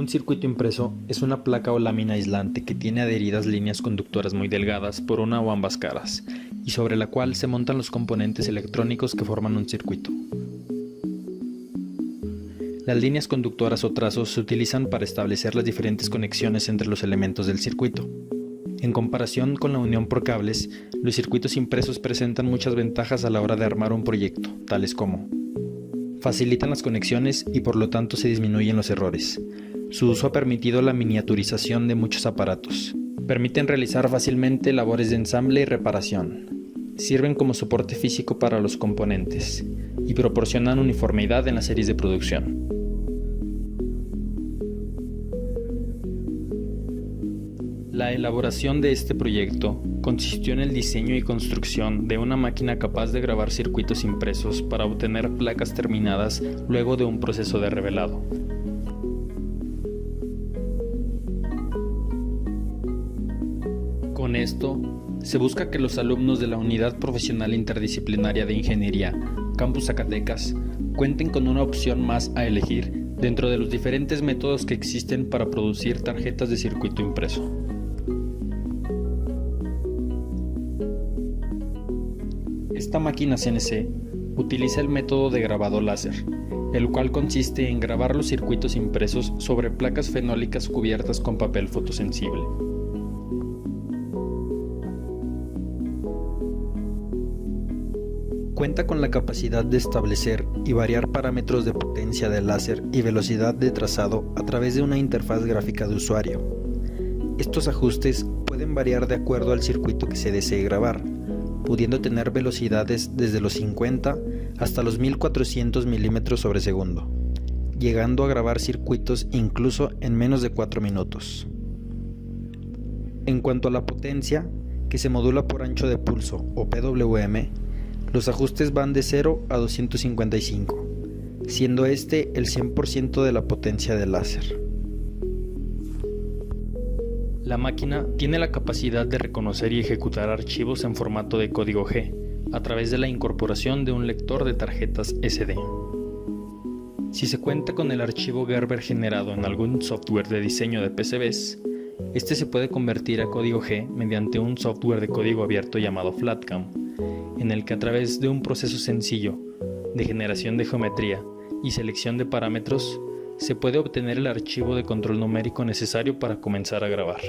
Un circuito impreso es una placa o lámina aislante que tiene adheridas líneas conductoras muy delgadas por una o ambas caras, y sobre la cual se montan los componentes electrónicos que forman un circuito. Las líneas conductoras o trazos se utilizan para establecer las diferentes conexiones entre los elementos del circuito. En comparación con la unión por cables, los circuitos impresos presentan muchas ventajas a la hora de armar un proyecto, tales como: facilitan las conexiones y por lo tanto se disminuyen los errores. Su uso ha permitido la miniaturización de muchos aparatos. Permiten realizar fácilmente labores de ensamble y reparación. Sirven como soporte físico para los componentes y proporcionan uniformidad en las series de producción. La elaboración de este proyecto consistió en el diseño y construcción de una máquina capaz de grabar circuitos impresos para obtener placas terminadas luego de un proceso de revelado. Con esto, se busca que los alumnos de la Unidad Profesional Interdisciplinaria de Ingeniería, Campus Zacatecas, cuenten con una opción más a elegir dentro de los diferentes métodos que existen para producir tarjetas de circuito impreso. Esta máquina CNC utiliza el método de grabado láser, el cual consiste en grabar los circuitos impresos sobre placas fenólicas cubiertas con papel fotosensible. Cuenta con la capacidad de establecer y variar parámetros de potencia del láser y velocidad de trazado a través de una interfaz gráfica de usuario. Estos ajustes pueden variar de acuerdo al circuito que se desee grabar, pudiendo tener velocidades desde los 50 hasta los 1400 milímetros sobre segundo, llegando a grabar circuitos incluso en menos de 4 minutos. En cuanto a la potencia, que se modula por ancho de pulso o PWM, los ajustes van de 0 a 255, siendo este el 100% de la potencia del láser. La máquina tiene la capacidad de reconocer y ejecutar archivos en formato de código G a través de la incorporación de un lector de tarjetas SD. Si se cuenta con el archivo Gerber generado en algún software de diseño de PCBs, este se puede convertir a código G mediante un software de código abierto llamado FlatCam, en el que a través de un proceso sencillo de generación de geometría y selección de parámetros se puede obtener el archivo de control numérico necesario para comenzar a grabar.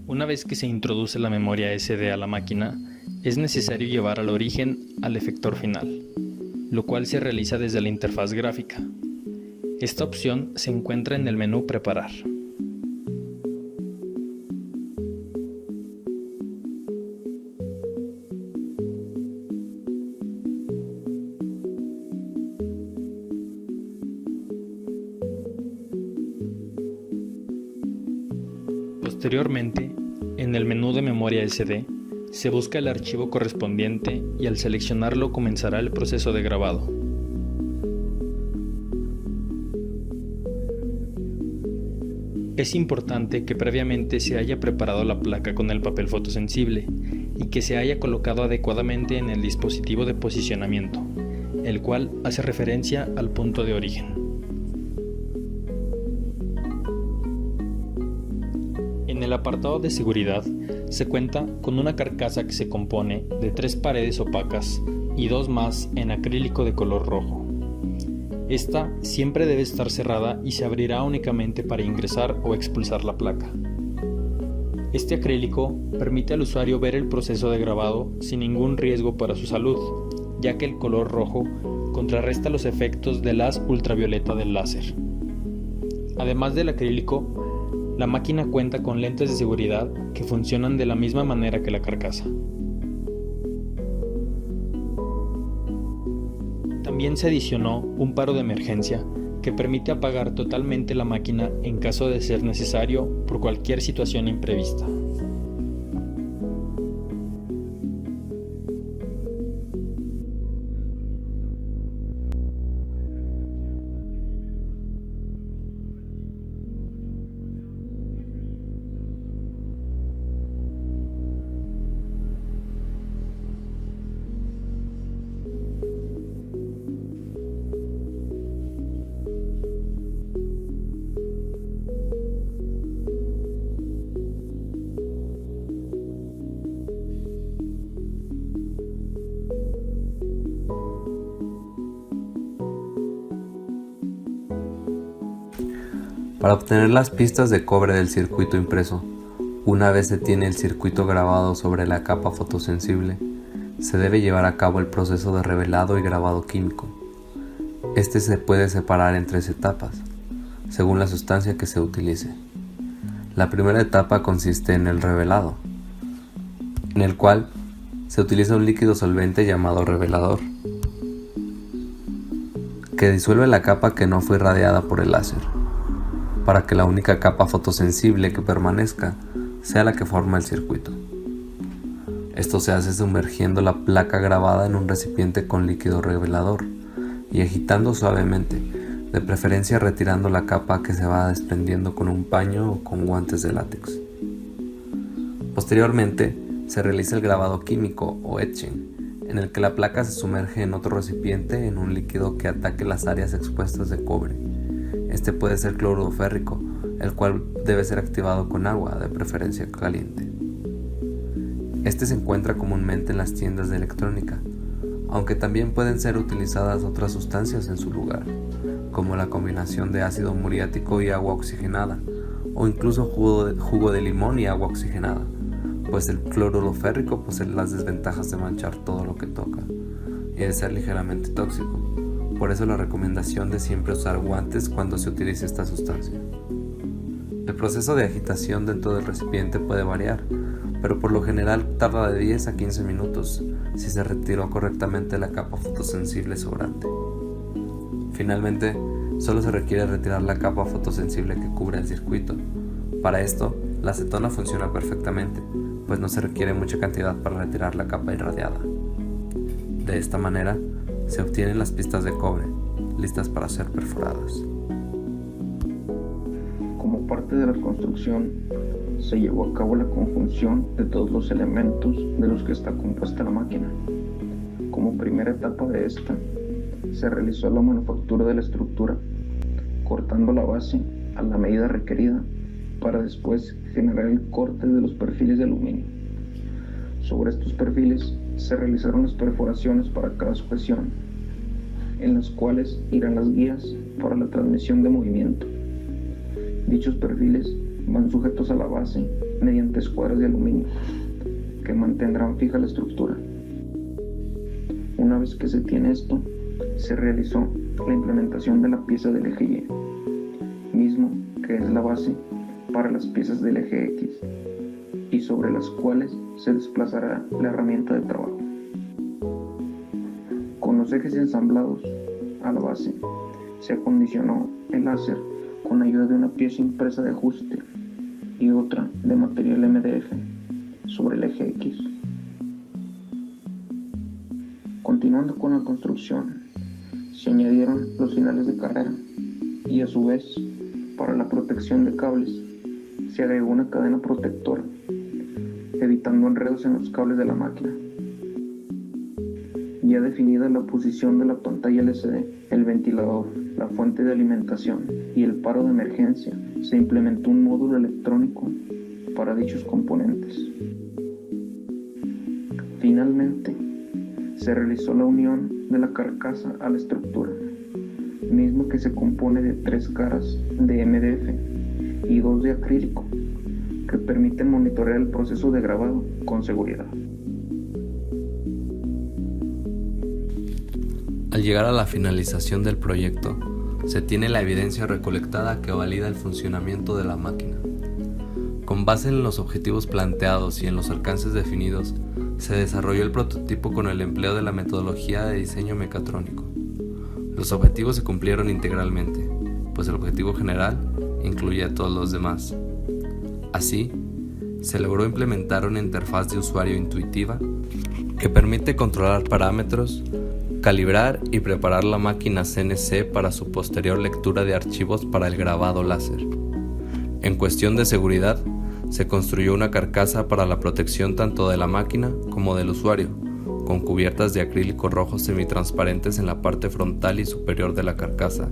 Una vez que se introduce la memoria SD a la máquina, es necesario llevar al origen al efector final, lo cual se realiza desde la interfaz gráfica. Esta opción se encuentra en el menú Preparar. Posteriormente, en el menú de memoria SD, se busca el archivo correspondiente y al seleccionarlo comenzará el proceso de grabado. Es importante que previamente se haya preparado la placa con el papel fotosensible y que se haya colocado adecuadamente en el dispositivo de posicionamiento, el cual hace referencia al punto de origen. En el apartado de seguridad se cuenta con una carcasa que se compone de 3 paredes opacas y 2 más en acrílico de color rojo. Esta siempre debe estar cerrada y se abrirá únicamente para ingresar o expulsar la placa. Este acrílico permite al usuario ver el proceso de grabado sin ningún riesgo para su salud, ya que el color rojo contrarresta los efectos del haz ultravioleta del láser. Además del acrílico, la máquina cuenta con lentes de seguridad que funcionan de la misma manera que la carcasa. También se adicionó un paro de emergencia que permite apagar totalmente la máquina en caso de ser necesario por cualquier situación imprevista. Para obtener las pistas de cobre del circuito impreso, una vez se tiene el circuito grabado sobre la capa fotosensible, se debe llevar a cabo el proceso de revelado y grabado químico. Este se puede separar en 3 etapas, según la sustancia que se utilice. La primera etapa consiste en el revelado, en el cual se utiliza un líquido solvente llamado revelador, que disuelve la capa que no fue irradiada por el láser, para que la única capa fotosensible que permanezca sea la que forma el circuito. Esto se hace sumergiendo la placa grabada en un recipiente con líquido revelador y agitando suavemente, de preferencia retirando la capa que se va desprendiendo con un paño o con guantes de látex. Posteriormente, se realiza el grabado químico o etching, en el que la placa se sumerge en otro recipiente en un líquido que ataque las áreas expuestas de cobre. Este puede ser cloruro férrico, el cual debe ser activado con agua, de preferencia caliente. Este se encuentra comúnmente en las tiendas de electrónica, aunque también pueden ser utilizadas otras sustancias en su lugar, como la combinación de ácido muriático y agua oxigenada, o incluso jugo de limón y agua oxigenada, pues el cloruro férrico posee las desventajas de manchar todo lo que toca y de ser ligeramente tóxico. Por eso la recomendación de siempre usar guantes cuando se utilice esta sustancia. El proceso de agitación dentro del recipiente puede variar, pero por lo general tarda de 10 a 15 minutos si se retiró correctamente la capa fotosensible sobrante. Finalmente, solo se requiere retirar la capa fotosensible que cubre el circuito. Para esto, la acetona funciona perfectamente, pues no se requiere mucha cantidad para retirar la capa irradiada. De esta manera, se obtienen las pistas de cobre, listas para ser perforadas. Como parte de la construcción, se llevó a cabo la conjunción de todos los elementos de los que está compuesta la máquina. Como primera etapa de esta, se realizó la manufactura de la estructura, cortando la base a la medida requerida para después generar el corte de los perfiles de aluminio. Sobre estos perfiles se realizaron las perforaciones para cada sujeción, en las cuales irán las guías para la transmisión de movimiento. Dichos perfiles van sujetos a la base mediante escuadras de aluminio que mantendrán fija la estructura. Una vez que se tiene esto, se realizó la implementación de la pieza del eje Y, mismo que es la base para las piezas del eje X, y sobre las cuales se desplazará la herramienta de trabajo. Con los ejes ensamblados a la base, se acondicionó el láser con ayuda de una pieza impresa de ajuste y otra de material MDF sobre el eje X. Continuando con la construcción, se añadieron los finales de carrera y a su vez, para la protección de cables, se agregó una cadena protectora, evitando enredos en los cables de la máquina. Ya definida la posición de la pantalla LCD, el ventilador, la fuente de alimentación y el paro de emergencia, se implementó un módulo electrónico para dichos componentes. Finalmente, se realizó la unión de la carcasa a la estructura, misma que se compone de 3 caras de MDF y 2 de acrílico, que permiten monitorear el proceso de grabado con seguridad. Al llegar a la finalización del proyecto, se tiene la evidencia recolectada que valida el funcionamiento de la máquina. Con base en los objetivos planteados y en los alcances definidos, se desarrolló el prototipo con el empleo de la metodología de diseño mecatrónico. Los objetivos se cumplieron integralmente, pues el objetivo general incluye a todos los demás. Así, se logró implementar una interfaz de usuario intuitiva que permite controlar parámetros, calibrar y preparar la máquina CNC para su posterior lectura de archivos para el grabado láser. En cuestión de seguridad, se construyó una carcasa para la protección tanto de la máquina como del usuario, con cubiertas de acrílico rojo semitransparentes en la parte frontal y superior de la carcasa,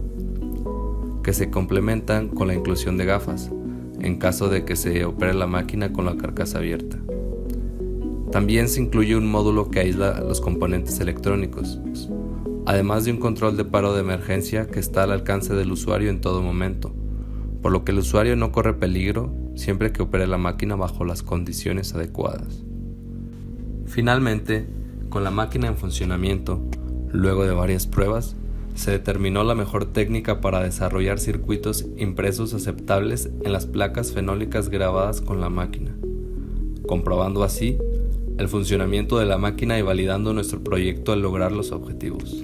que se complementan con la inclusión de gafas, en caso de que se opere la máquina con la carcasa abierta. También se incluye un módulo que aísla los componentes electrónicos, además de un control de paro de emergencia que está al alcance del usuario en todo momento, por lo que el usuario no corre peligro siempre que opere la máquina bajo las condiciones adecuadas. Finalmente, con la máquina en funcionamiento, luego de varias pruebas, se determinó la mejor técnica para desarrollar circuitos impresos aceptables en las placas fenólicas grabadas con la máquina, comprobando así el funcionamiento de la máquina y validando nuestro proyecto al lograr los objetivos.